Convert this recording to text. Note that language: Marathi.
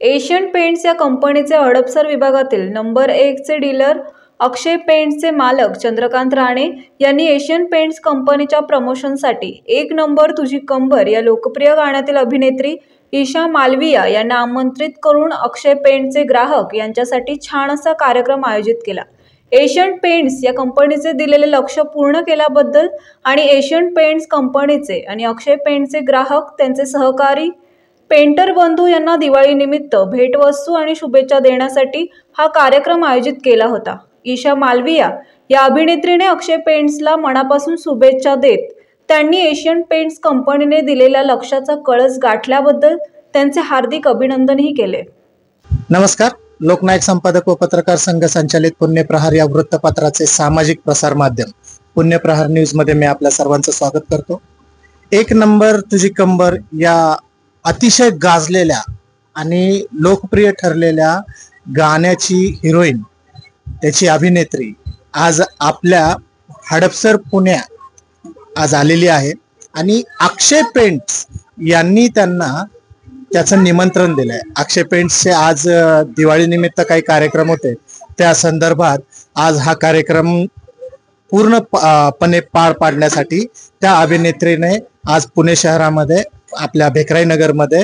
एशियन पेंट्स या कंपनीचे हडपसर विभागातील नंबर 1 चे डीलर अक्षय पेंट्सचे मालक चंद्रकांत राणे यांनी एशियन पेंट्स कंपनीच्या प्रमोशनसाठी एक नंबर तुझी कंबर या लोकप्रिय गाण्यातील अभिनेत्री ईशा मालविया यांना आमंत्रित करून अक्षय पेंट्सचे ग्राहक यांच्यासाठी छान असा कार्यक्रम आयोजित केला। एशियन पेंट्स या कंपनीचे दिलेले लक्ष्य पूर्ण केल्याबद्दल आणि एशियन पेंट्स कंपनीचे आणि अक्षय पेंट्सचे ग्राहक त्यांचे सहकारी पेंटर बंधू यांना दिवाळीनिमित्त भेटवस्तू आणि शुभेच्छा देण्यासाठी हा कार्यक्रम आयोजित केला होता। ईशा मालविया या अभिनेत्रीने अक्षय पेंट्सला मनापासून शुभेच्छा देत त्यांनी एशियन पेंट्स कंपनीने दिलेल्या लक्ष्याचा कळस गाठल्याबद्दल त्यांचे हार्दिक अभिनंदनही केले। नमस्कार। लोकनायक संपादक व पत्रकार संघ संचालित पुण्यप्रहार या वृत्तपत्राचे सामाजिक प्रसार माध्यम पुण्यप्रहार न्यूज मध्ये मी आपल्या सर्वांचं स्वागत करतो। एक नंबर तुझी कंबर या अतिशय गाजलेल्या आणि लोकप्रिय ठरलेल्या गाण्याची हिरोईन, त्याची अभिनेत्री आज आपल्या हडपसर पुण्यात आज आलेली आहे आणि अक्षय पेंट्स यांनी त्यांना त्याचं निमंत्रण दिलंय। अक्षय पेंट्सचे आज दिवाळीनिमित्त काही कार्यक्रम होते, त्या संदर्भात आज हा कार्यक्रम पूर्णपणे पार पाडण्यासाठी त्या अभिनेत्रीने आज पुणे शहरामध्ये आपल्या भेकराई नगरमध्ये